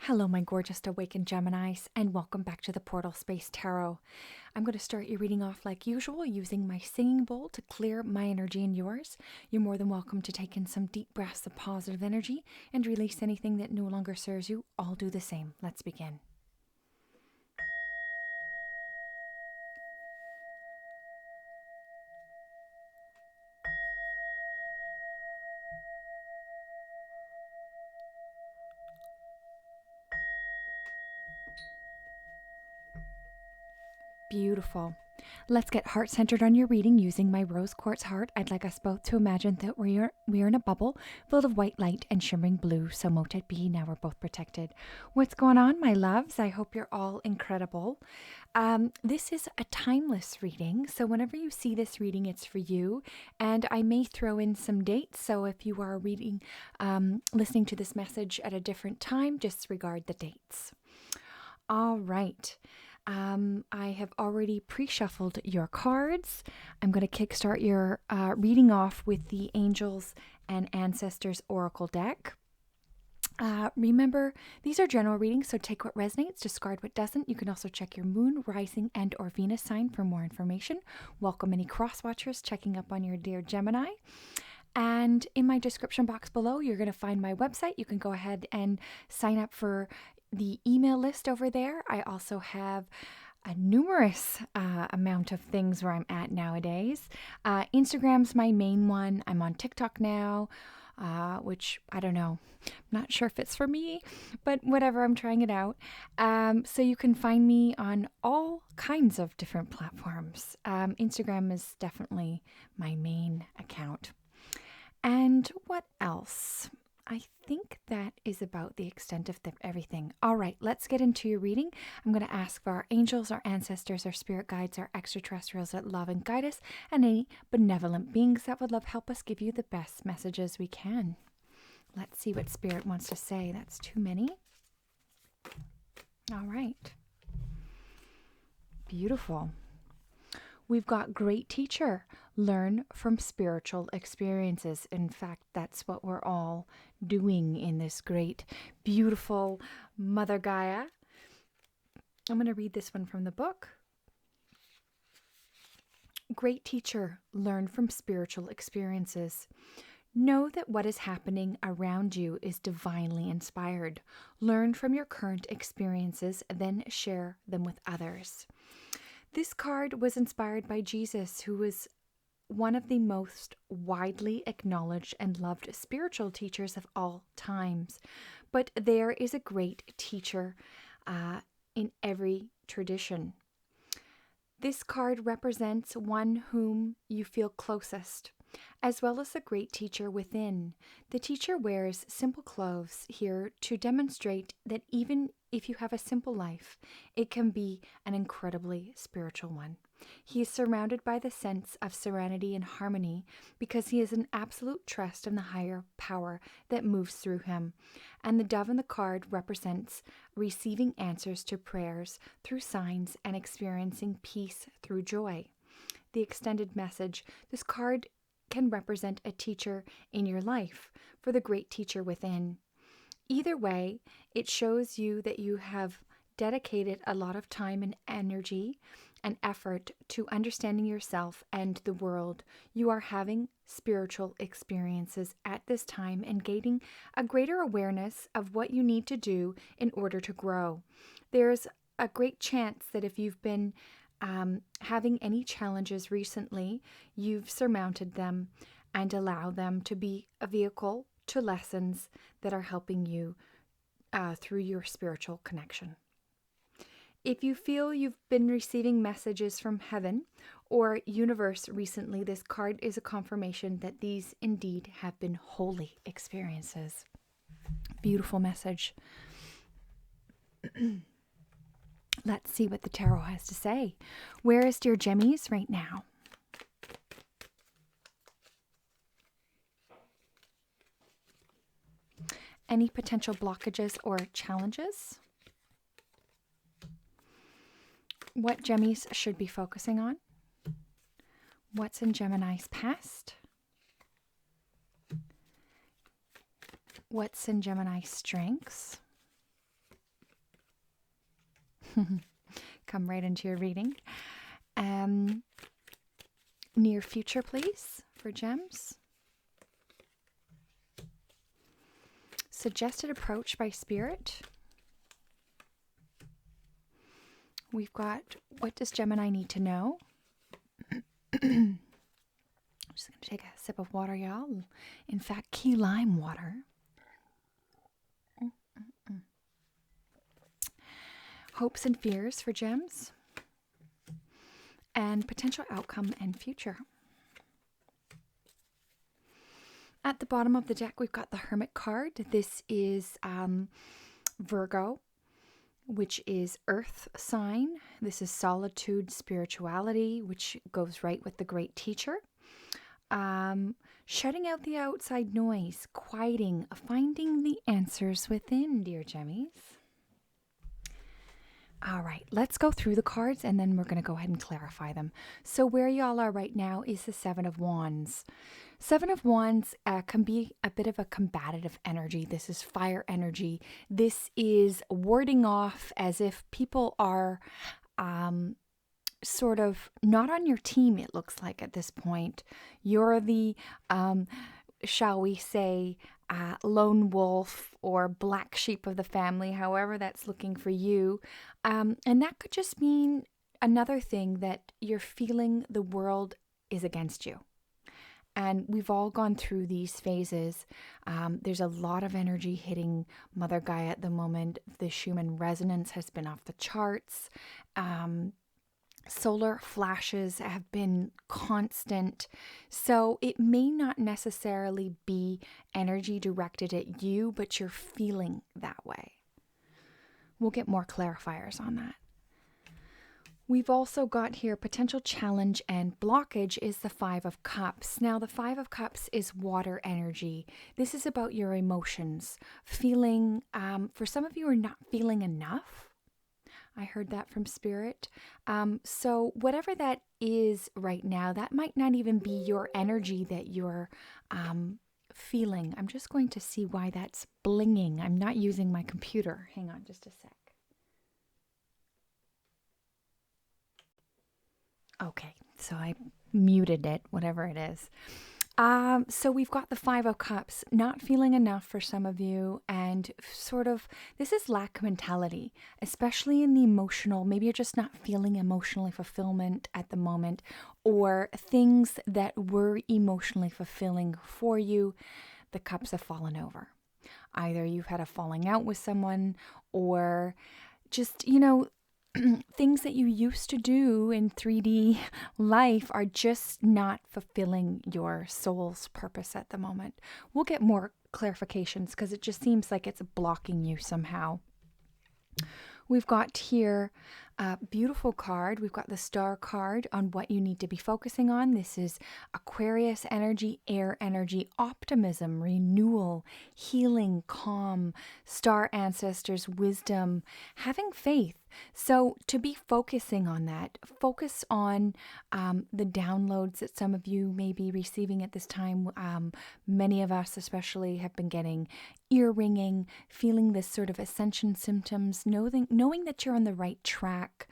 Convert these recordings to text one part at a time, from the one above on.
Hello, my gorgeous awakened Geminis, and welcome back to the Portal Space Tarot. I'm going to start your reading off like usual using my singing bowl to clear my energy and yours. You're more than welcome to take in some deep breaths of positive energy and release anything that no longer serves you. I'll do the same. Let's begin. Beautiful. Let's get heart-centered on your reading using my rose quartz heart. I'd like us both to imagine that we're in a bubble filled of white light and shimmering blue. So mote it be. Now we're both protected. What's going on, my loves? I hope you're all incredible. This is a timeless reading. So whenever you see this reading, it's for you. And I may throw in some dates. So if you are listening to this message at a different time, disregard the dates. All right. I have already pre-shuffled your cards. I'm going to kickstart your reading off with the Angels and Ancestors Oracle deck. Remember, these are general readings, so take what resonates, discard what doesn't. You can also check your moon, rising, and or Venus sign for more information. Welcome any cross-watchers checking up on your dear Gemini. And in my description box below, you're going to find my website. You can go ahead and sign up for the email list over there. I also have a numerous amount of things where I'm at nowadays. Instagram's my main one. I'm on TikTok now, which I don't know. I'm not sure if it's for me, but whatever, I'm trying it out. So you can find me on all kinds of different platforms. Instagram is definitely my main account. And what else? I think that is about the extent of everything. All right, let's get into your reading. I'm going to ask for our angels, our ancestors, our spirit guides, our extraterrestrials that love and guide us, and any benevolent beings that would love help us give you the best messages we can. Let's see what spirit wants to say. That's too many. All right. Beautiful. We've got great teacher. Learn from spiritual experiences. In fact, that's what we're all doing in this great, beautiful Mother Gaia. I'm going to read this one from the book. Great teacher. Learn from spiritual experiences. Know that what is happening around you is divinely inspired. Learn from your current experiences, then share them with others. This card was inspired by Jesus, who was one of the most widely acknowledged and loved spiritual teachers of all times. But there is a great teacher in every tradition. This card represents one whom you feel closest, as well as a great teacher within. The teacher wears simple clothes here to demonstrate that even if you have a simple life, it can be an incredibly spiritual one. He is surrounded by the sense of serenity and harmony because he has an absolute trust in the higher power that moves through him. And the dove in the card represents receiving answers to prayers through signs and experiencing peace through joy. The extended message. This card can represent a teacher in your life for the great teacher within. Either way, it shows you that you have dedicated a lot of time and energy and effort to understanding yourself and the world. You are having spiritual experiences at this time and gaining a greater awareness of what you need to do in order to grow. There's a great chance that if you've been having any challenges recently, you've surmounted them and allow them to be a vehicle to lessons that are helping you through your spiritual connection. If you feel you've been receiving messages from heaven or universe recently, this card is a confirmation that these indeed have been holy experiences. Beautiful message. Let's see what the tarot has to say. Where is dear Gemmies right now? Any potential blockages or challenges? What Gemmies should be focusing on? What's in Gemini's past? What's in Gemini's strengths? Come right into your reading. Near future, please, for gems. Suggested approach by spirit. We've got, what does Gemini need to know? I'm just going to take a sip of water, y'all. In fact, key lime water. Hopes and fears for gems. And potential outcome and future. At the bottom of the deck, we've got the Hermit card. This is Virgo, which is earth sign. This is solitude, spirituality, which goes right with the great teacher. Shutting out the outside noise, quieting, finding the answers within, dear Gemmies. All right, let's go through the cards and then we're going to go ahead and clarify them. So where y'all are right now is the Seven of Wands. Seven of Wands can be a bit of a combative energy. This is fire energy. This is warding off as if people are sort of not on your team, it looks like at this point. You're the, shall we say, lone wolf or black sheep of the family, however that's looking for you. And that could just mean another thing, that you're feeling the world is against you. And we've all gone through these phases. There's a lot of energy hitting Mother Gaia at the moment. The Schumann resonance has been off the charts. Solar flashes have been constant. So it may not necessarily be energy directed at you, but you're feeling that way. We'll get more clarifiers on that. We've also got here potential challenge and blockage is the Five of Cups. Now, the Five of Cups is water energy. This is about your emotions. Feeling, for some of you are not feeling enough. I heard that from Spirit. So whatever that is right now, that might not even be your energy that you're feeling. I'm just going to see why that's blinging. I'm not using my computer. Hang on just a sec. Okay, so I muted it, whatever it is. So we've got the Five of Cups, not feeling enough for some of you, and sort of, this is lack mentality, especially in the emotional. Maybe you're just not feeling emotionally fulfillment at the moment, or things that were emotionally fulfilling for you, the cups have fallen over. Either you've had a falling out with someone, or just, things that you used to do in 3D life are just not fulfilling your soul's purpose at the moment. We'll get more clarifications because it just seems like it's blocking you somehow. We've got here a beautiful card. We've got the Star card on what you need to be focusing on. This is Aquarius energy, air energy, optimism, renewal, healing, calm, star ancestors, wisdom, having faith. So to be focusing on that, focus on the downloads that some of you may be receiving at this time. Many of us especially have been getting ear ringing, feeling this sort of ascension symptoms, knowing that you're on the right track,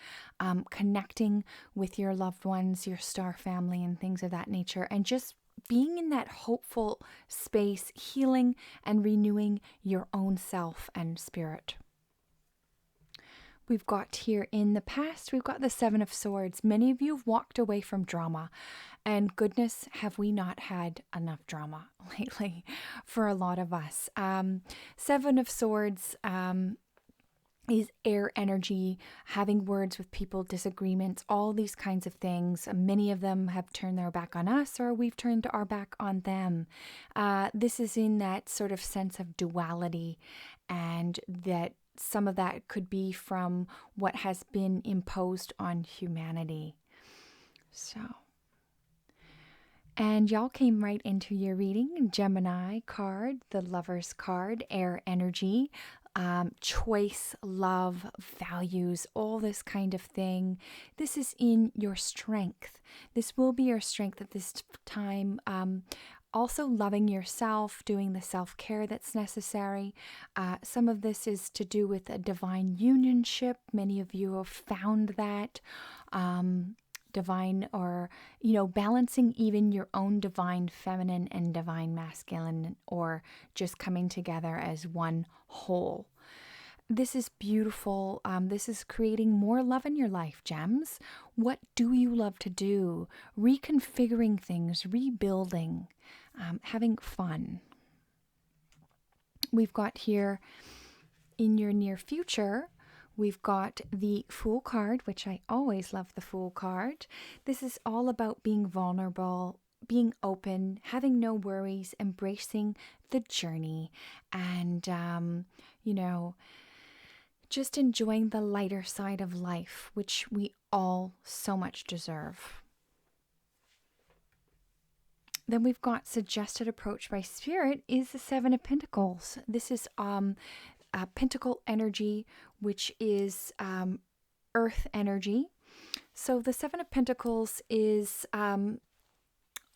connecting with your loved ones, your star family and things of that nature, and just being in that hopeful space, healing and renewing your own self and spirit. We've got here in the past, we've got the Seven of Swords. Many of you have walked away from drama, and goodness, have we not had enough drama lately for a lot of us. Seven of Swords is air energy, having words with people, disagreements, all these kinds of things. Many of them have turned their back on us, or we've turned our back on them. This is in that sort of sense of duality, and that some of that could be from what has been imposed on humanity. And y'all came right into your reading. Gemini card, the Lover's card, air energy, choice, love, values, all this kind of thing. This is in your strength. This will be your strength at this time. Also loving yourself, doing the self-care that's necessary. Some of this is to do with a divine unionship. Many of you have found that. Divine, or, balancing even your own divine feminine and divine masculine, or just coming together as one whole. This is beautiful. This is creating more love in your life, gems. What do you love to do? Reconfiguring things, rebuilding, having fun. We've got here in your near future, we've got the Fool card, which I always love the Fool card. This is all about being vulnerable, being open, having no worries, embracing the journey, and, just enjoying the lighter side of life, which we all so much deserve. Then we've got suggested approach by Spirit is the Seven of Pentacles. This is pentacle energy, which is earth energy. So the Seven of Pentacles is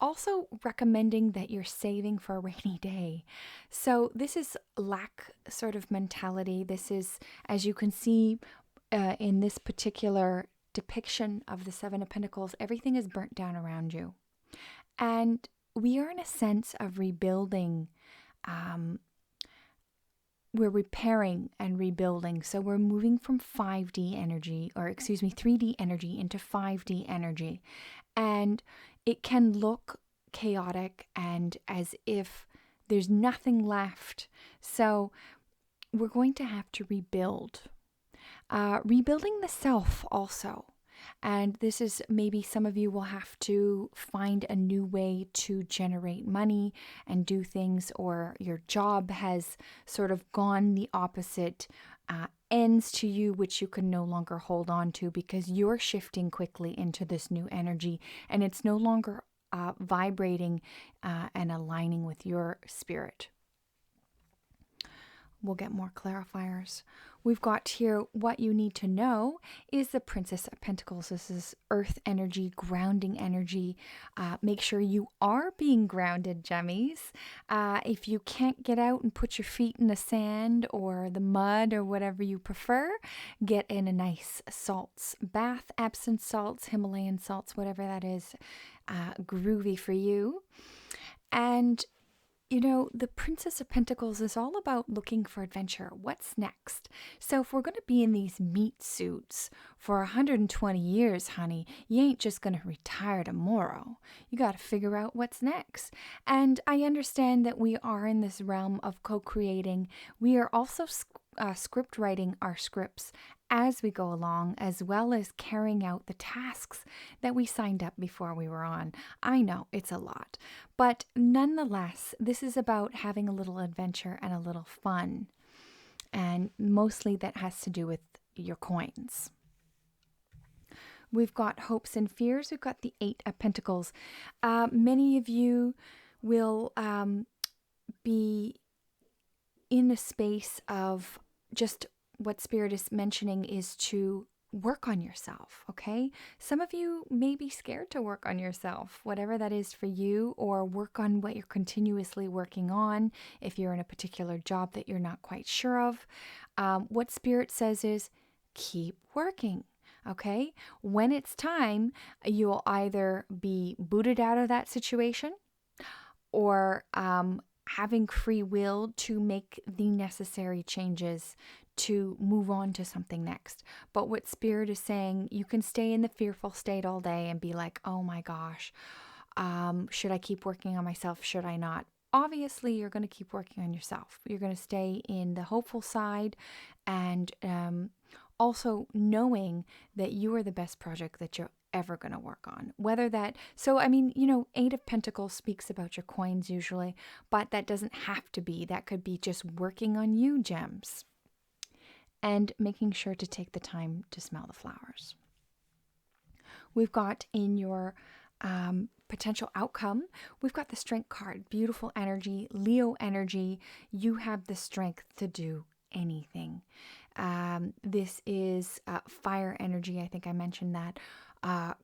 also recommending that you're saving for a rainy day. So this is lack sort of mentality. This is, as you can see in this particular depiction of the Seven of Pentacles, everything is burnt down around you. And we are in a sense of rebuilding. We're repairing and rebuilding. So we're moving from 3D energy into 5D energy. And it can look chaotic and as if there's nothing left. So we're going to have to rebuild. Rebuilding the self also. And this is maybe some of you will have to find a new way to generate money and do things, or your job has sort of gone the opposite ends to you, which you can no longer hold on to because you're shifting quickly into this new energy and it's no longer vibrating and aligning with your spirit. We'll get more clarifiers. We've got here what you need to know is the Princess of Pentacles. This is earth energy, grounding energy. Make sure you are being grounded, gemmies. If you can't get out and put your feet in the sand or the mud or whatever you prefer, get in a nice salts bath, Epsom salts, Himalayan salts, whatever that is, groovy for you. And the Princess of Pentacles is all about looking for adventure. What's next? So if we're going to be in these meat suits for 120 years, honey, you ain't just going to retire tomorrow. You got to figure out what's next. And I understand that we are in this realm of co-creating. We are also script writing our scripts as we go along, as well as carrying out the tasks that we signed up before we were on. I know it's a lot, but nonetheless, this is about having a little adventure and a little fun. And mostly that has to do with your coins. We've got hopes and fears. We've got the Eight of Pentacles. Many of you will be in a space of just what Spirit is mentioning is to work on yourself, okay? Some of you may be scared to work on yourself, whatever that is for you, or work on what you're continuously working on if you're in a particular job that you're not quite sure of. What Spirit says is keep working, okay? When it's time, you'll either be booted out of that situation or having free will to make the necessary changes to move on to something next. But what Spirit is saying, you can stay in the fearful state all day and be like, oh my gosh, should I keep working on myself? Should I not? Obviously, you're going to keep working on yourself. You're going to stay in the hopeful side and also knowing that you are the best project that you're ever going to work on. Whether that, Eight of Pentacles speaks about your coins usually, but that doesn't have to be. That could be just working on you, gems. And making sure to take the time to smell the flowers. We've got in your potential outcome, we've got the Strength card. Beautiful energy, Leo energy. You have the strength to do anything. This is fire energy. I think I mentioned that.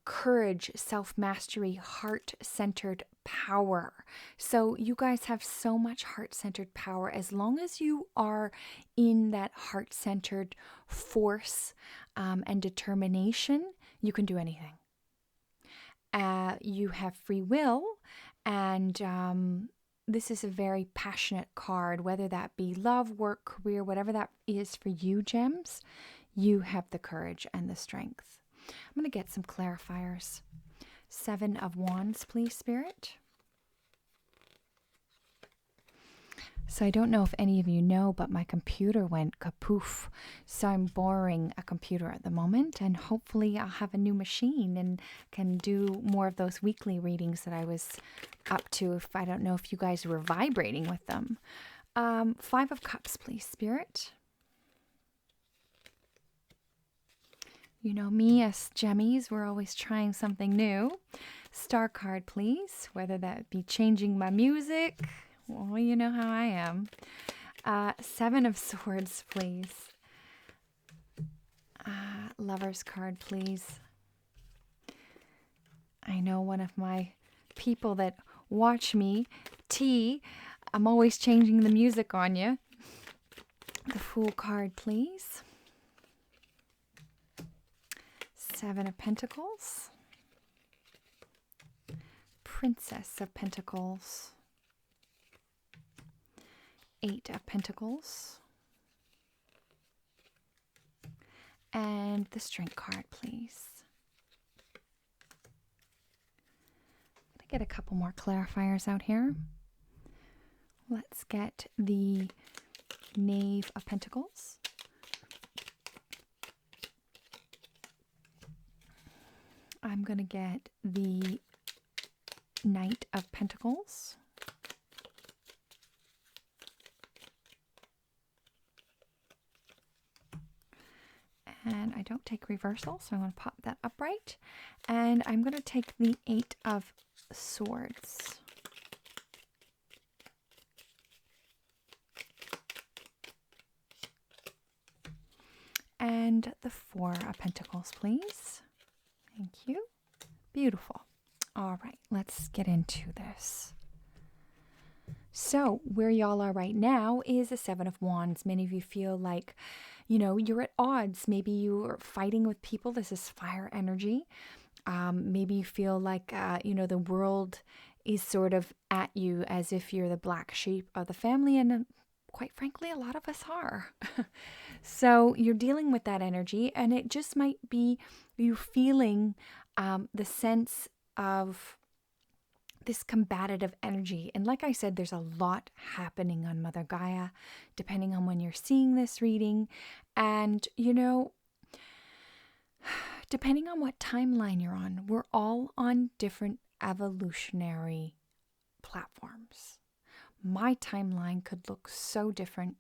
Courage, self-mastery, heart-centered power. So you guys have so much heart-centered power. As long as you are in that heart-centered force and determination, you can do anything. You have free will, and this is a very passionate card, whether that be love, work, career, whatever that is for you, gems. You have the courage and the strength. I'm going to get some clarifiers. Seven of Wands, please, Spirit. So I don't know if any of you know, but my computer went kapoof. So I'm borrowing a computer at the moment, and hopefully I'll have a new machine and can do more of those weekly readings that I was up to. If I don't know if you guys were vibrating with them. Five of Cups, please, Spirit. You know me, as Gemmies, we're always trying something new. Star card, please, whether that be changing my music. Well, you know how I am. Seven of Swords, please. Lover's card, please. I know one of my people that watch me, T, I'm always changing the music on you. The Fool card, please. Seven of Pentacles. Princess of Pentacles. Eight of Pentacles. And the Strength card, please. I'm going to get a couple more clarifiers out here. Let's get the Knave of Pentacles. I'm going to get the Knight of Pentacles. And I don't take reversal, so I'm going to pop that upright. And I'm going to take the Eight of Swords. And the Four of Pentacles, please. Thank you. Beautiful. All right, let's get into this. So where y'all are right now is the Seven of Wands. Many of you feel like, you know, you're at odds. Maybe you're fighting with people. This is fire energy. Maybe you feel like, you know, the world is sort of at you as if you're the black sheep of the family. And quite frankly, a lot of us are. So you're dealing with that energy, and it just might be you feeling the sense of this combative energy. And like I said, there's a lot happening on Mother Gaia, depending on when you're seeing this reading. And, you know, depending on what timeline you're on, we're all on different evolutionary platforms. My timeline could look so different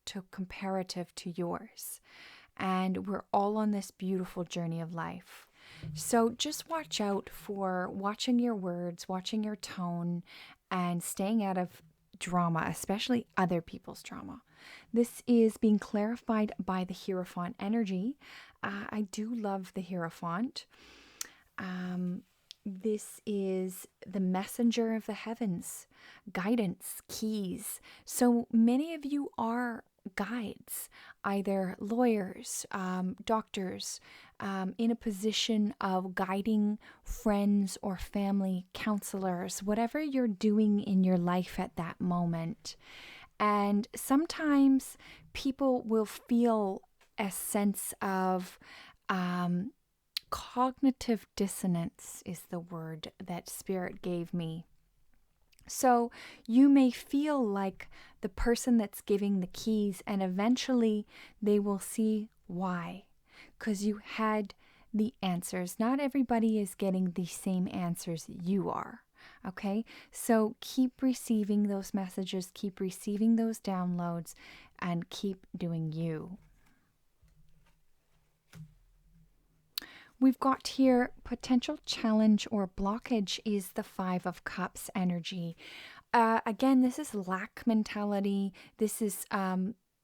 to comparative to yours. And we're all on this beautiful journey of life. So just watch out for watching your words, watching your tone, and staying out of drama, especially other people's drama. This is being clarified by the Hierophant energy. I do love the Hierophant. This is the messenger of the heavens, guidance, keys. So many of you are guides, either lawyers, doctors, in a position of guiding friends or family, counselors, whatever you're doing in your life at that moment. And sometimes people will feel a sense of cognitive dissonance is the word that Spirit gave me. So you may feel like the person that's giving the keys, and eventually they will see why, because you had the answers. Not everybody is getting the same answers you are. Okay, so keep receiving those messages, keep receiving those downloads, and keep doing you. We've got here potential challenge or blockage is the Five of Cups energy. Again, this is lack mentality. This is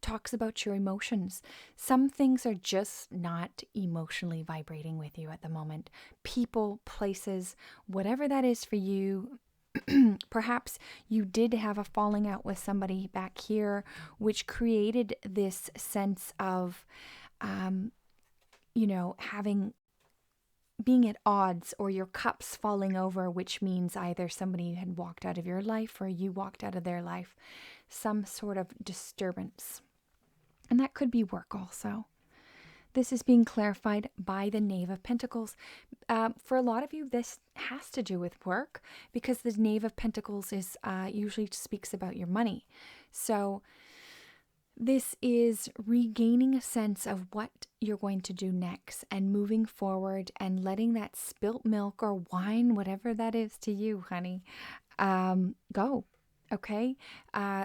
talks about your emotions. Some things are just not emotionally vibrating with you at the moment. People, places, whatever that is for you, Perhaps you did have a falling out with somebody back here, which created this sense of, being at odds, or your cups falling over, which means either somebody had walked out of your life or you walked out of their life, some sort of disturbance. And that could be work also. This is being clarified by the Knave of Pentacles. For a lot of you, this has to do with work, because the Knave of Pentacles is usually speaks about your money. So this is regaining a sense of what you're going to do next and moving forward and letting that spilt milk or wine, whatever that is to you, honey, go. Okay?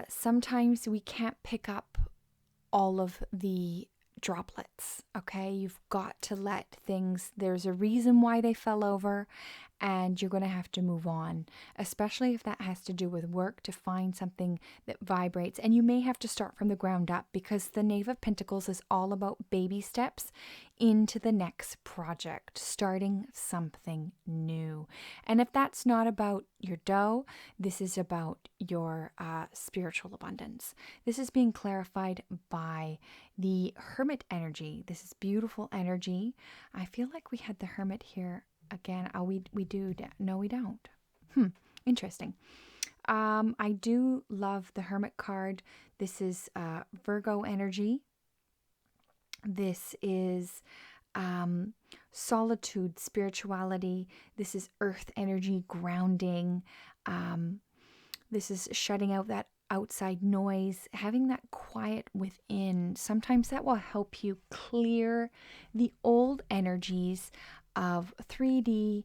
Sometimes we can't pick up all of the droplets. Okay? You've got to let things, there's a reason why they fell over, and you're going to have to move on, especially if that has to do with work, to find something that vibrates. And you may have to start from the ground up, because the Knave of Pentacles is all about baby steps into the next project, starting something new. And if that's not about your dough, this is about your spiritual abundance. This is being clarified by the Hermit energy. This is beautiful energy. I feel like we had the Hermit here again. Oh, we do. No, we don't. Interesting. I do love the Hermit card. This is Virgo energy. This is solitude, spirituality. This is earth energy, grounding. This is shutting out that outside noise, having that quiet within. Sometimes that will help you clear the old energies of 3D,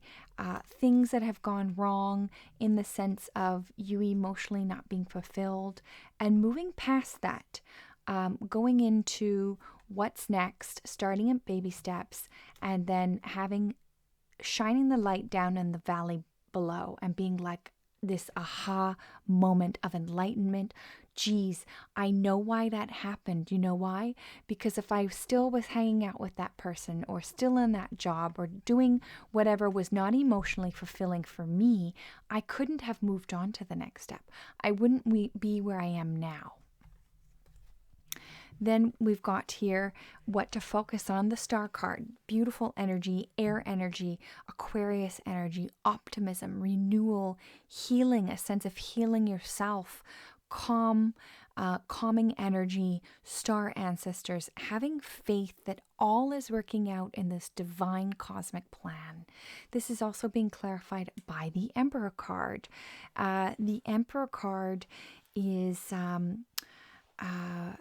things that have gone wrong in the sense of you emotionally not being fulfilled, and moving past that, going into what's next, starting at baby steps, and then shining the light down in the valley below and being like this aha moment of enlightenment. Geez, I know why that happened. You know why? Because if I still was hanging out with that person, or still in that job, or doing whatever was not emotionally fulfilling for me, I couldn't have moved on to the next step. I wouldn't be where I am now. Then we've got here what to focus on, the Star card. Beautiful energy, air energy, Aquarius energy, optimism, renewal, healing, a sense of healing yourself, calming energy, star ancestors, having faith that all is working out in this divine cosmic plan. This is also being clarified by the Emperor card. The Emperor card is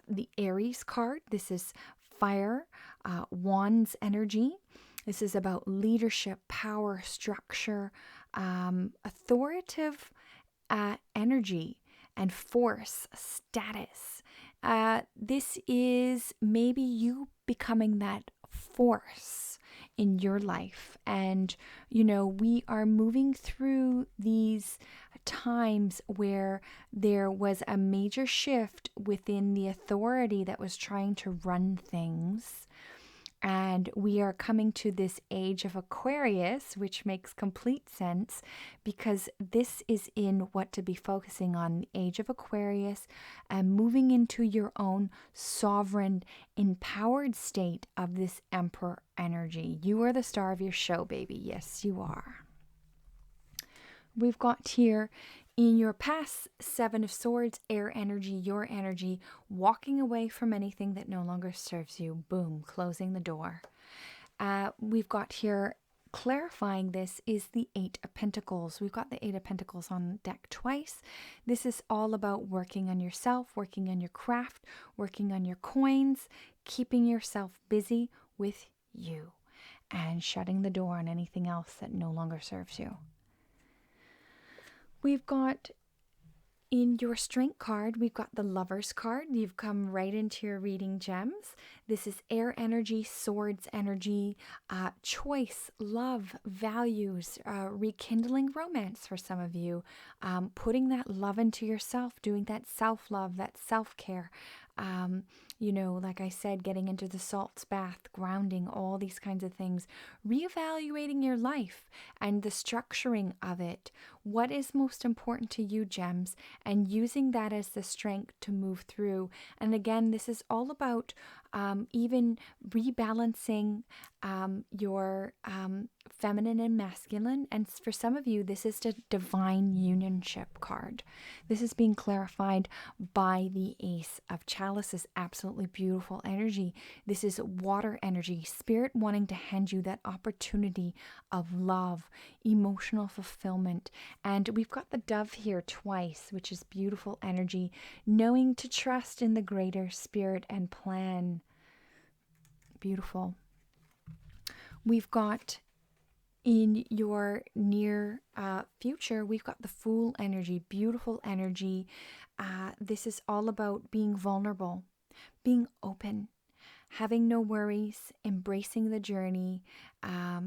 the Aries card. This is fire, wands energy. This is about leadership, power, structure, authoritative energy, and force, status. This is maybe you becoming that force in your life. And, we are moving through these times where there was a major shift within the authority that was trying to run things. And we are coming to this age of Aquarius, which makes complete sense, because this is in what to be focusing on, the age of Aquarius, and moving into your own sovereign, empowered state of this Emperor energy. You are the star of your show, baby. Yes, you are. We've got here in your past, Seven of Swords, air energy, your energy, walking away from anything that no longer serves you. Boom, closing the door. We've got here, clarifying this, is the Eight of Pentacles. We've got the Eight of Pentacles on deck twice. This is all about working on yourself, working on your craft, working on your coins, keeping yourself busy with you, and shutting the door on anything else that no longer serves you. We've got in your Strength card, we've got the Lovers card. You've come right into your reading gems. This is air energy, swords energy, choice, love, values, rekindling romance for some of you, putting that love into yourself, doing that self-love, that self-care. like I said, getting into the salts bath, grounding, all these kinds of things, reevaluating your life and the structuring of it. What is most important to you, gems, and using that as the strength to move through. And again, this is all about even rebalancing your feminine and masculine. And for some of you, this is the divine unionship card. This is being clarified by the Ace of Chalices. Absolutely beautiful energy. This is water energy, spirit wanting to hand you that opportunity of love, emotional fulfillment. And we've got the dove here twice, which is beautiful energy, knowing to trust in the greater spirit and plan. Beautiful. We've got in your near future, we've got the Fool energy, beautiful energy. This is all about being vulnerable, being open, having no worries, embracing the journey,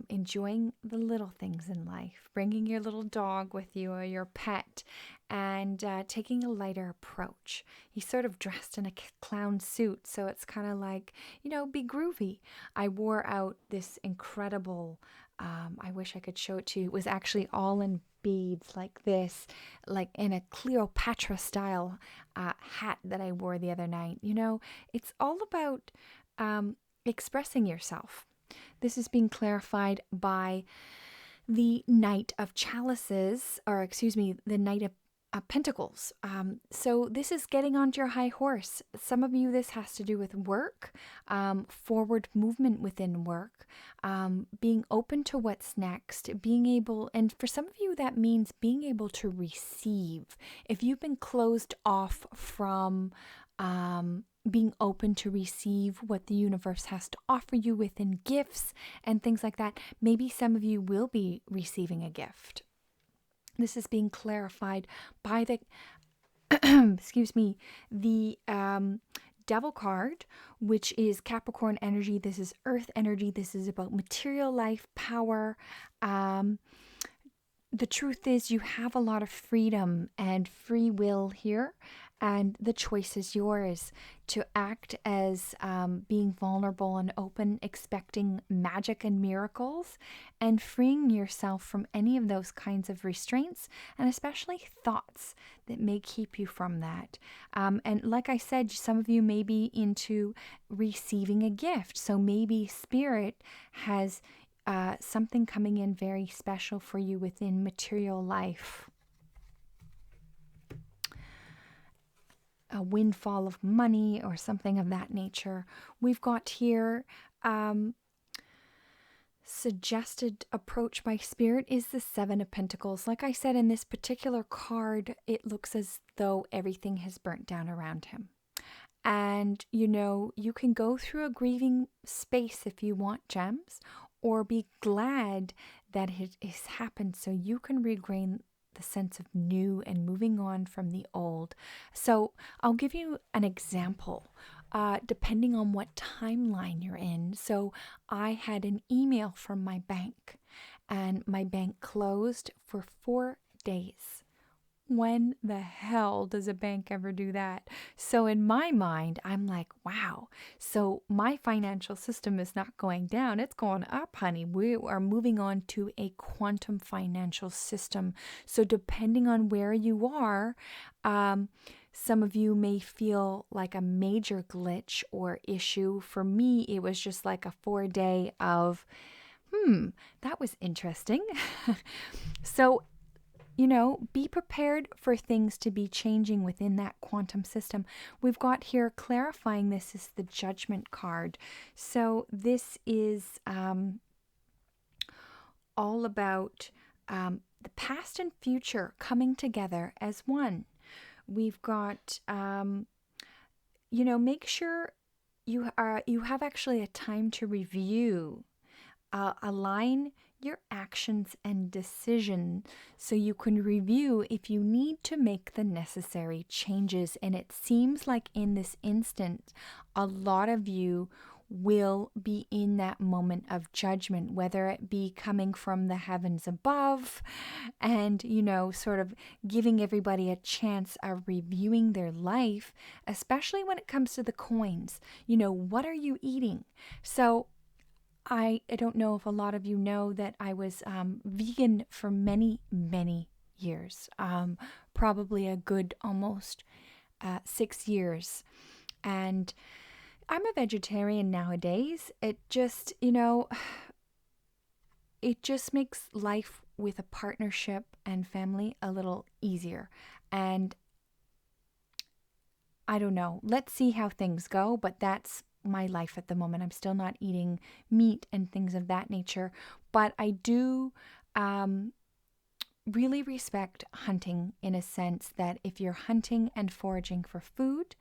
enjoying the little things in life, bringing your little dog with you or your pet, and taking a lighter approach. He's sort of dressed in a clown suit, so it's kind of like, be groovy. I wore out this incredible, I wish I could show it to you. It was actually all in beads like this, like in a Cleopatra style hat that I wore the other night. It's all about expressing yourself. This is being clarified by the Knight of Chalices, the Knight of Pentacles. So this is getting onto your high horse. Some of you, this has to do with work, forward movement within work, being open to what's next, and for some of you, that means being able to receive. If you've been closed off from being open to receive what the universe has to offer you within gifts and things like that, maybe some of you will be receiving a gift. This is being clarified by the, the Devil card, which is Capricorn energy. This is earth energy. This is about material life, power. The truth is you have a lot of freedom and free will here. And the choice is yours to act as being vulnerable and open, expecting magic and miracles, and freeing yourself from any of those kinds of restraints, and especially thoughts that may keep you from that. And like I said, some of you may be into receiving a gift. So maybe Spirit has something coming in very special for you within material life. A windfall of money or something of that nature. We've got here suggested approach by Spirit is the Seven of Pentacles. Like I said, in this particular card, it looks as though everything has burnt down around him. And, you can go through a grieving space if you want, gems, or be glad that it has happened so you can regain the sense of new and moving on from the old. So I'll give you an example, depending on what timeline you're in. So I had an email from my bank, and my bank closed for 4 days. When the hell does a bank ever do that? So in my mind, I'm like, wow. So my financial system is not going down. It's going up, honey. We are moving on to a quantum financial system. So depending on where you are, some of you may feel like a major glitch or issue. For me, it was just like a 4-day of, that was interesting. So be prepared for things to be changing within that quantum system. We've got here clarifying this is the Judgment card. So this is all about the past and future coming together as one. We've got, make sure you have actually a time to review, align your actions and decision so you can review if you need to make the necessary changes. And it seems like in this instance, a lot of you will be in that moment of judgment, whether it be coming from the heavens above and, sort of giving everybody a chance of reviewing their life, especially when it comes to the coins. What are you eating? So I don't know if a lot of you know that I was vegan for many, many years, probably a good almost 6 years. And I'm a vegetarian nowadays. It just, it just makes life with a partnership and family a little easier. And I don't know, let's see how things go, but that's my life at the moment. I'm still not eating meat and things of that nature, but I do really respect hunting in a sense that if you're hunting and foraging for food,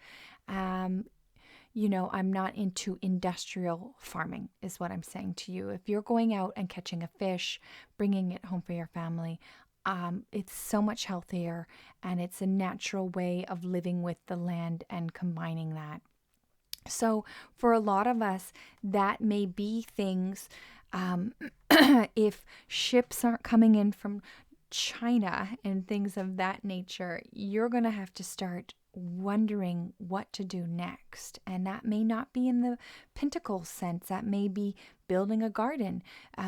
I'm not into industrial farming is what I'm saying to you. If you're going out and catching a fish, bringing it home for your family, it's so much healthier, and it's a natural way of living with the land and combining that. So for a lot of us, that may be things, if ships aren't coming in from China and things of that nature, you're going to have to start wondering what to do next. And that may not be in the pentacle sense. That may be building a garden,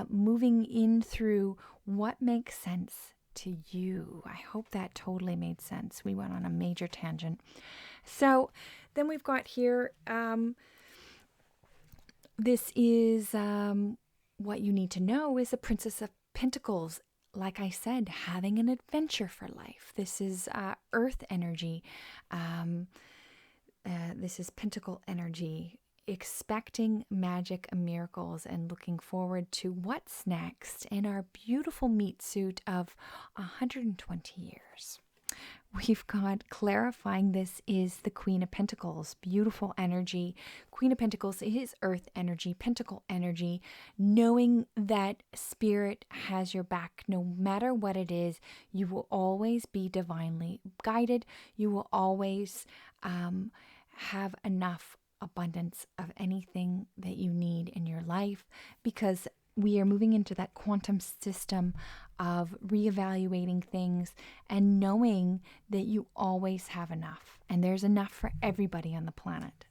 moving in through what makes sense to you. I hope that totally made sense. We went on a major tangent. So then we've got here, this is what you need to know is the Princess of Pentacles. Like I said, having an adventure for life. This is earth energy. This is pentacle energy. Expecting magic and miracles and looking forward to what's next in our beautiful meat suit of 120 years. We've got clarifying this is the Queen of Pentacles, beautiful energy. Queen of Pentacles is earth energy, pentacle energy, knowing that spirit has your back no matter what it is. You will always be divinely guided. You will always have enough abundance of anything that you need in your life, because we are moving into that quantum system of reevaluating things and knowing that you always have enough, and there's enough for everybody on the planet.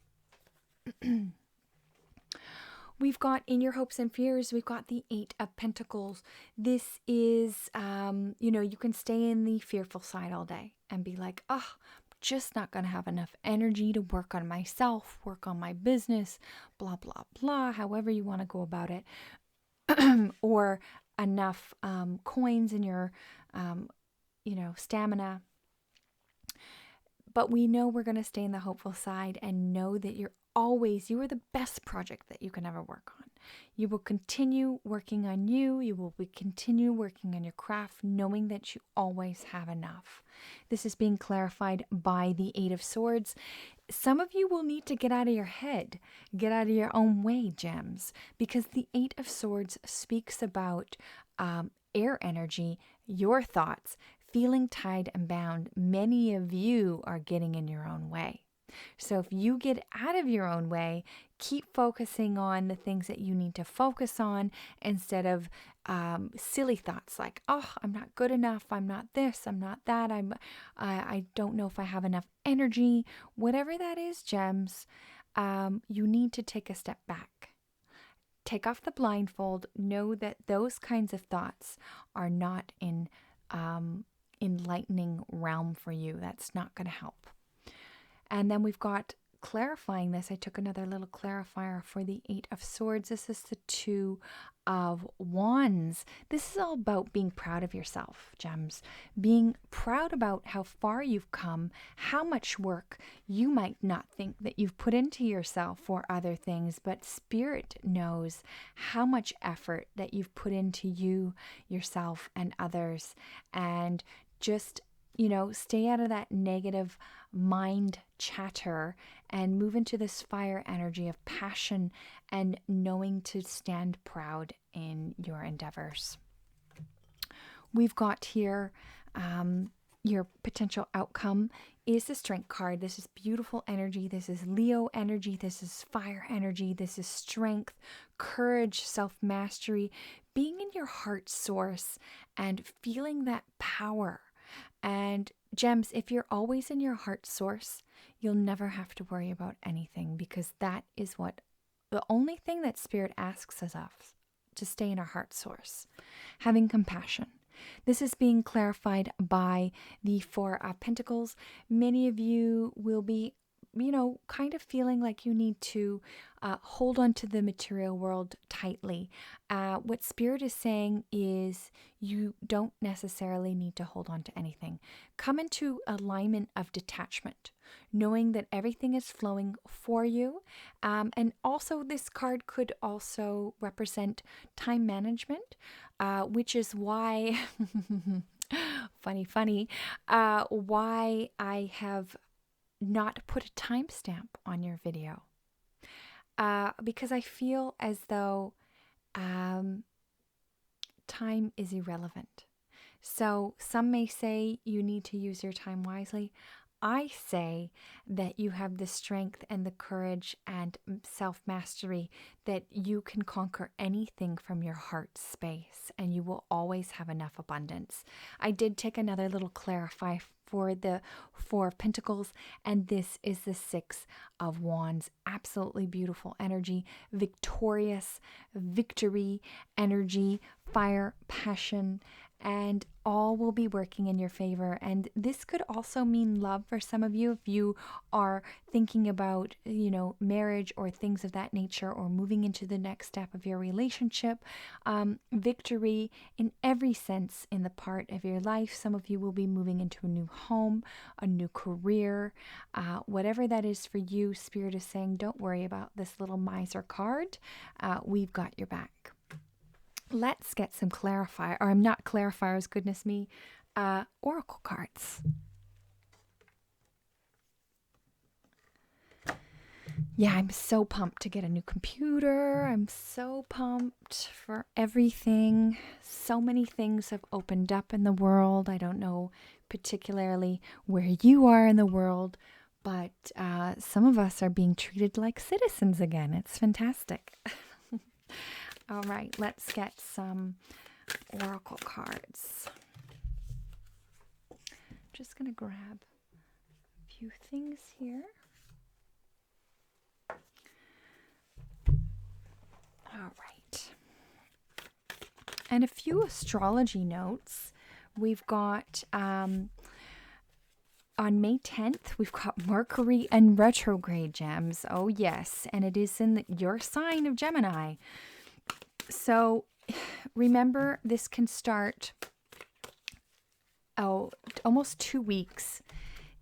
We've got in your hopes and fears, we've got the Eight of Pentacles. This is, you can stay in the fearful side all day and be like, just not going to have enough energy to work on myself, work on my business, blah, blah, blah, however you want to go about it. Or enough coins in your, stamina. But we know we're going to stay in the hopeful side and know that you are the best project that you can ever work on. You will continue working on you. You will continue working on your craft, knowing that you always have enough. This is being clarified by the Eight of Swords. Some of you will need to get out of your head, get out of your own way, gems, because the Eight of Swords speaks about air energy, your thoughts, feeling tied and bound. Many of you are getting in your own way. So if you get out of your own way, keep focusing on the things that you need to focus on instead of silly thoughts like, I'm not good enough, I'm not this, I'm not that, I don't know if I have enough energy. Whatever that is, gems, you need to take a step back. Take off the blindfold. Know that those kinds of thoughts are not in enlightening realm for you. That's not going to help. And then we've got clarifying this. I took another little clarifier for the Eight of Swords. This is the Two of Wands. This is all about being proud of yourself, gems. Being proud about how far you've come, how much work you might not think that you've put into yourself for other things, but Spirit knows how much effort that you've put into you, yourself, and others. And just stay out of that negative mind chatter and move into this fire energy of passion and knowing to stand proud in your endeavors. We've got here your potential outcome is the Strength card. This is beautiful energy. This is Leo energy. This is fire energy. This is strength, courage, self-mastery, being in your heart source and feeling that power. And gems, if you're always in your heart source, you'll never have to worry about anything, because that is what the only thing that Spirit asks us of, to stay in our heart source, having compassion. This is being clarified by the Four of Pentacles. Many of you will be, kind of feeling like you need to hold on to the material world tightly. What Spirit is saying is you don't necessarily need to hold on to anything. Come into alignment of detachment, knowing that everything is flowing for you. And also this card could also represent time management, which is why, why I have not put a timestamp on your video, because I feel as though time is irrelevant. So some may say you need to use your time wisely. I say that you have the strength and the courage and self-mastery that you can conquer anything from your heart space, and you will always have enough abundance. I did take another little clarify for the Four of Pentacles, and this is the Six of Wands. Absolutely beautiful energy, victorious, victory energy, fire, passion, and all will be working in your favor. And this could also mean love for some of you if you are thinking about, marriage or things of that nature, or moving into the next step of your relationship. Victory in every sense in the part of your life. Some of you will be moving into a new home, a new career, whatever that is for you. Spirit is saying, don't worry about this little miser card. We've got your back. Let's get some clarifiers, goodness me, oracle cards. Yeah, I'm so pumped to get a new computer. I'm so pumped for everything. So many things have opened up in the world. I don't know particularly where you are in the world, but some of us are being treated like citizens again. It's fantastic. All right, let's get some oracle cards. Just going to grab a few things here. All right. And a few astrology notes. We've got, on May 10th, we've got Mercury and retrograde, gems. Oh, yes. And it is in your sign of Gemini. So remember, this can start almost 2 weeks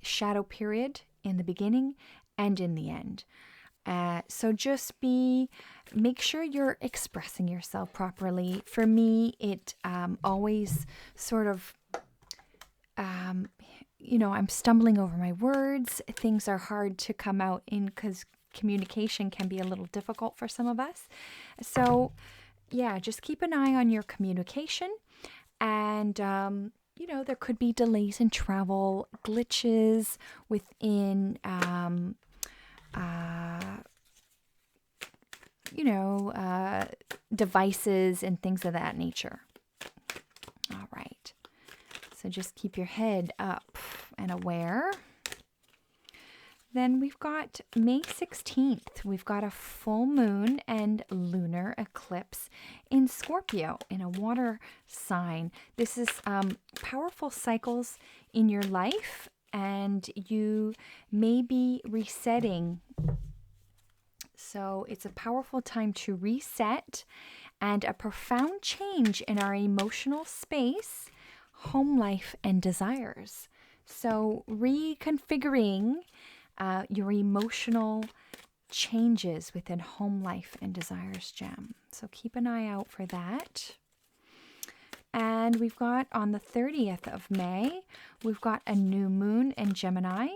shadow period in the beginning and in the end. So just make sure you're expressing yourself properly. For me, it always sort of, I'm stumbling over my words. Things are hard to come out in because communication can be a little difficult for some of us. So yeah, just keep an eye on your communication. And, there could be delays in travel, glitches within, devices and things of that nature. All right. So just keep your head up and aware. Then we've got May 16th. We've got a full moon and lunar eclipse in Scorpio, in a water sign. This is powerful cycles in your life, and you may be resetting. So it's a powerful time to reset and a profound change in our emotional space, home life, and desires. So reconfiguring your emotional changes within home life and desires, gem. So keep an eye out for that. And we've got on the 30th of May, we've got a new moon in Gemini.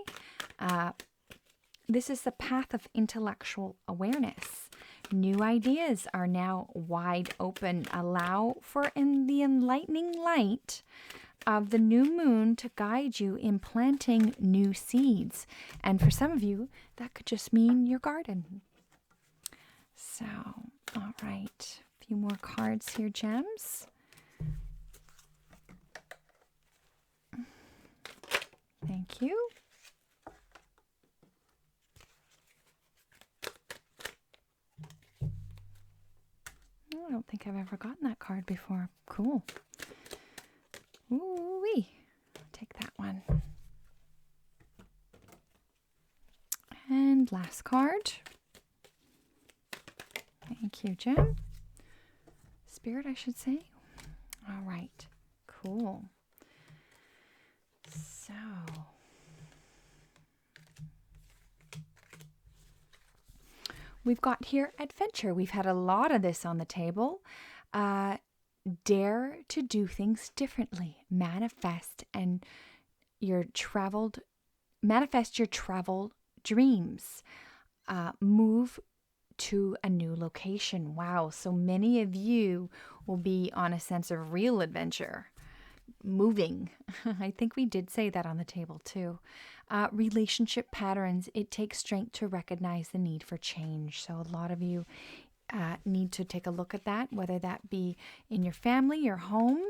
This is the path of intellectual awareness. New ideas are now wide open. Allow for in the enlightening light of the new moon to guide you in planting new seeds. And for some of you, that could just mean your garden. So, all right. A few more cards here, gems. Thank you. I don't think I've ever gotten that card before. Cool. Ooh-wee. Take that one. And last card. Thank you, Gem. Spirit, I should say. All right. Cool. So, we've got here adventure. We've had a lot of this on the table. Dare to do things differently. Manifest your travel dreams. Move to a new location. Wow, so many of you will be on a sense of real adventure. Moving. I think we did say that on the table too. Relationship patterns. It takes strength to recognize the need for change. So a lot of you need to take a look at that, whether that be in your family, your home,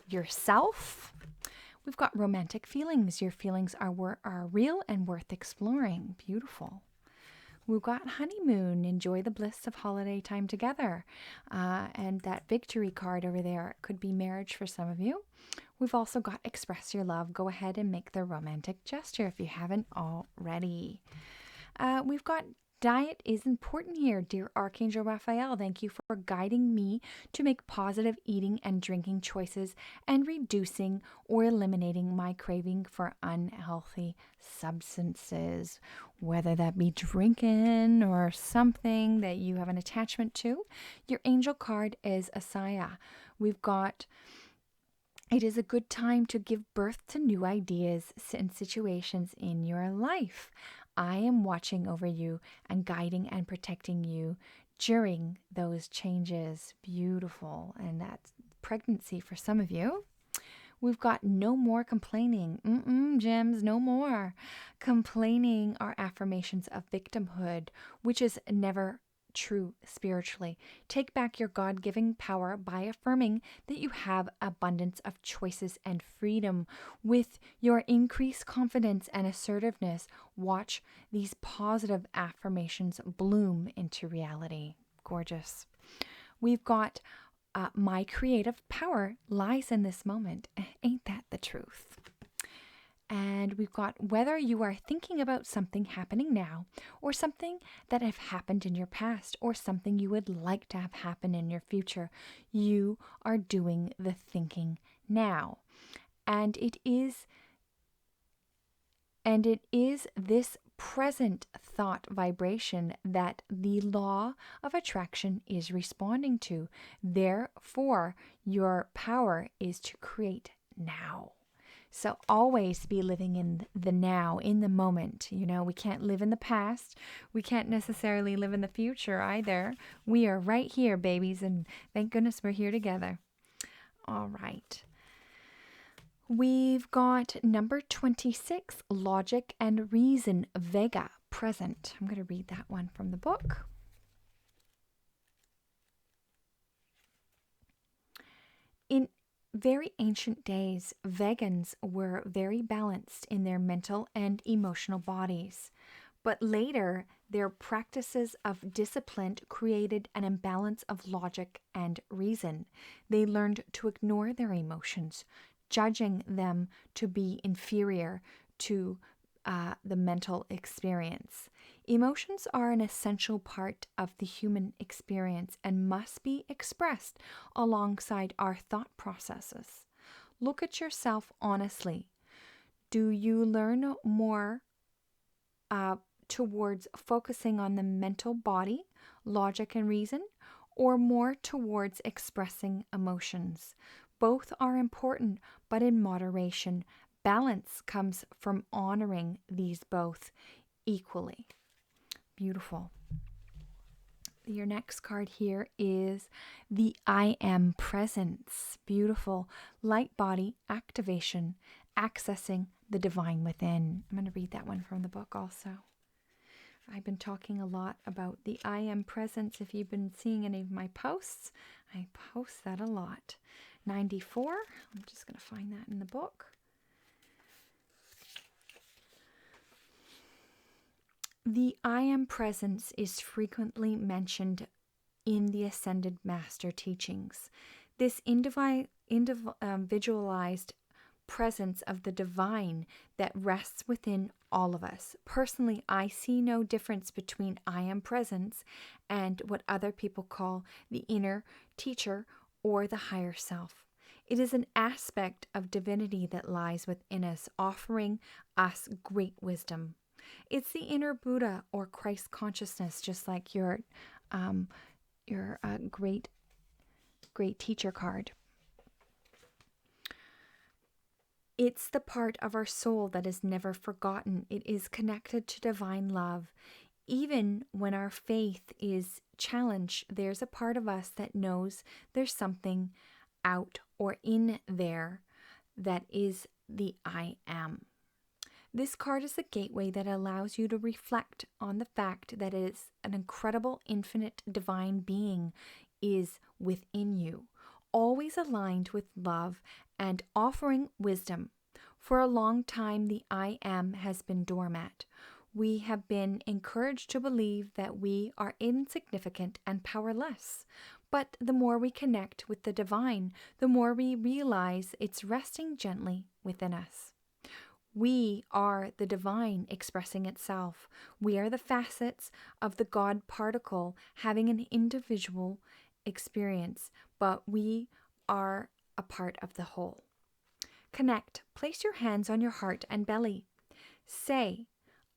yourself. We've got romantic feelings. Your feelings are real and worth exploring. Beautiful. We've got honeymoon. Enjoy the bliss of holiday time together. And that victory card over there could be marriage for some of you. We've also got express your love. Go ahead and make the romantic gesture if you haven't already. We've got diet is important here. Dear Archangel Raphael, thank you for guiding me to make positive eating and drinking choices and reducing or eliminating my craving for unhealthy substances, whether that be drinking or something that you have an attachment to. Your angel card is Asaya. We've got it is a good time to give birth to new ideas and situations in your life. I am watching over you and guiding and protecting you during those changes. Beautiful. And that's pregnancy for some of you. We've got no more complaining. Gems, no more. Complaining are affirmations of victimhood, which is never true spiritually. Take back your God-given power by affirming that you have abundance of choices and freedom. With your increased confidence and assertiveness, watch these positive affirmations bloom into reality. Gorgeous. We've got my creative power lies in this moment. Ain't that the truth? And we've got whether you are thinking about something happening now or something that have happened in your past or something you would like to have happen in your future, you are doing the thinking now. And it is this present thought vibration that the law of attraction is responding to. Therefore, your power is to create now. So always be living in the now, in the moment. You know, we can't live in the past. We can't necessarily live in the future either. We are right here, babies, and thank goodness we're here together. All right. We've got number 26, Logic and Reason, Vega, present. I'm going to read that one from the book. In very ancient days, vegans were very balanced in their mental and emotional bodies. But later, their practices of discipline created an imbalance of logic and reason. They learned to ignore their emotions, judging them to be inferior to the mental experience. Emotions are an essential part of the human experience and must be expressed alongside our thought processes. Look at yourself honestly. Do you learn more towards focusing on the mental body, logic and reason, or more towards expressing emotions? Both are important, but in moderation. Balance comes from honoring these both equally. Beautiful. Your next card here is the I Am Presence. Beautiful. Light body activation, accessing the divine within. I'm going to read that one from the book also. I've been talking a lot about the I Am Presence. If you've been seeing any of my posts, I post that a lot. 94. I'm just going to find that in the book. The I Am Presence is frequently mentioned in the Ascended Master teachings. This individualized presence of the divine that rests within all of us. Personally, I see no difference between I Am Presence and what other people call the inner teacher or the higher self. It is an aspect of divinity that lies within us, offering us great wisdom. It's the inner Buddha or Christ consciousness, just like your great teacher card. It's the part of our soul that is never forgotten. It is connected to divine love. Even when our faith is challenged, there's a part of us that knows there's something out or in there that is the I Am. This card is a gateway that allows you to reflect on the fact that it is an incredible, infinite, divine being is within you, always aligned with love and offering wisdom. For a long time, the I Am has been dormant. We have been encouraged to believe that we are insignificant and powerless. But the more we connect with the divine, the more we realize it's resting gently within us. We are the divine expressing itself. We are the facets of the God particle having an individual experience, but we are a part of the whole. Connect. Place your hands on your heart and belly. Say,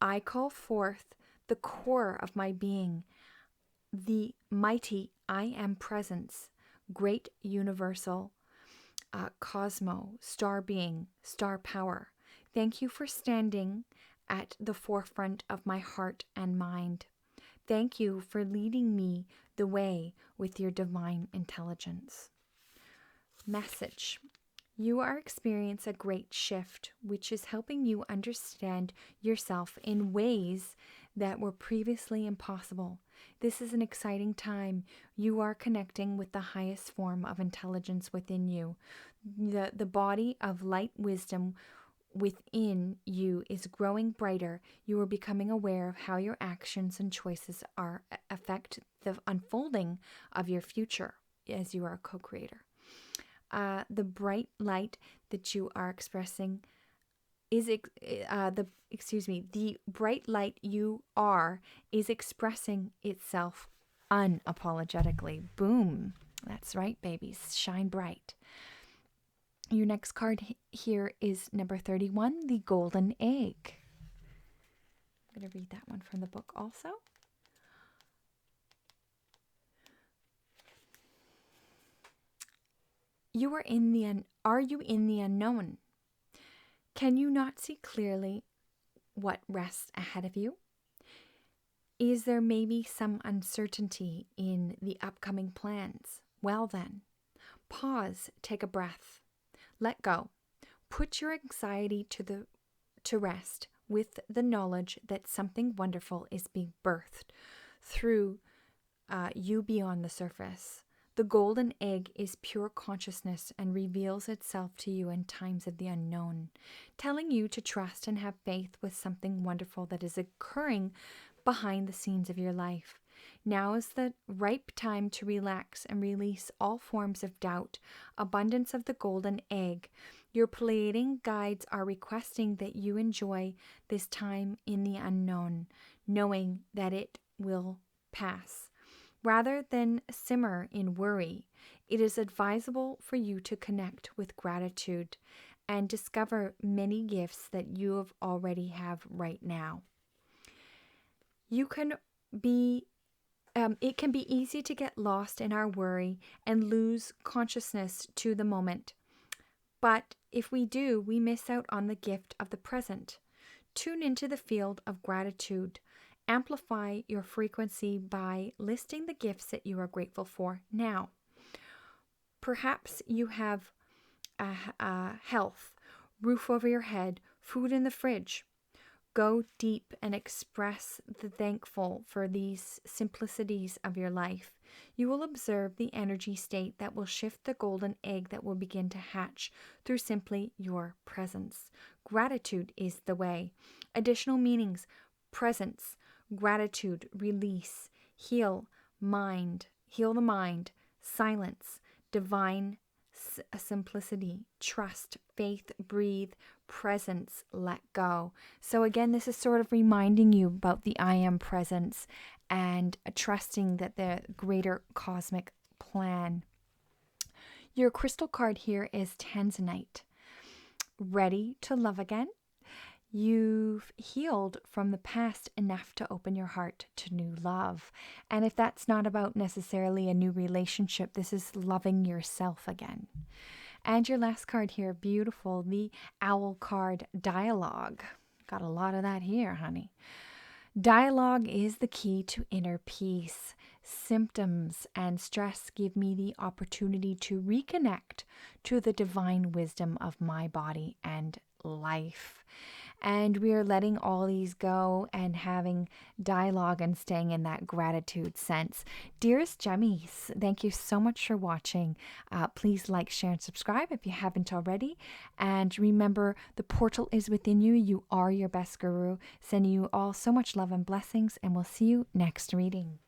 I call forth the core of my being, the mighty I Am Presence, great universal, cosmo, star being, star power. Thank you for standing at the forefront of my heart and mind. Thank you for leading me the way with your divine intelligence. Message. You are experiencing a great shift, which is helping you understand yourself in ways that were previously impossible. This is an exciting time. You are connecting with the highest form of intelligence within you. The body of light wisdom within you is growing brighter. You are becoming aware of how your actions and choices affect the unfolding of your future as you are a co-creator. The bright light that you are expressing is the bright light you are is expressing itself unapologetically. Boom. That's right, babies. Shine bright. Your next card here is number 31, the golden egg. I'm going to read that one from the book also. Are you in the unknown? Can you not see clearly what rests ahead of you? Is there maybe some uncertainty in the upcoming plans? Well then, pause, take a breath. Let go. Put your anxiety to rest with the knowledge that something wonderful is being birthed through you beyond the surface. The golden egg is pure consciousness and reveals itself to you in times of the unknown, telling you to trust and have faith with something wonderful that is occurring behind the scenes of your life. Now is the ripe time to relax and release all forms of doubt. Abundance of the golden egg. Your Pleiadian guides are requesting that you enjoy this time in the unknown, knowing that it will pass. Rather than simmer in worry, it is advisable for you to connect with gratitude and discover many gifts that you already have right now. It can be easy to get lost in our worry and lose consciousness to the moment. But if we do, we miss out on the gift of the present. Tune into the field of gratitude Amplify your frequency by listing the gifts that you are grateful for now. Perhaps you have health, roof over your head, food in the fridge. Go deep and express the thankful for these simplicities of your life. You will observe the energy state that will shift the golden egg that will begin to hatch through simply your presence. Gratitude is the way. Additional meanings: presence, gratitude, release, heal the mind, silence, divine simplicity, trust, faith, breathe, presence, let go. So again, this is sort of reminding you about the I am presence and trusting that the greater cosmic plan. Your crystal card here is Tanzanite. Ready to love again? You've healed from the past enough to open your heart to new love. And if that's not about necessarily a new relationship, this is loving yourself again. And your last card here, beautiful, the Owl card, Dialogue. Got a lot of that here, honey. Dialogue is the key to inner peace. Symptoms and stress give me the opportunity to reconnect to the divine wisdom of my body and life. And we are letting all these go and having dialogue and staying in that gratitude sense. Dearest Gemmies, thank you so much for watching. Please like, share, and subscribe if you haven't already. And remember, the portal is within you. You are your best guru. Sending you all so much love and blessings, and we'll see you next reading.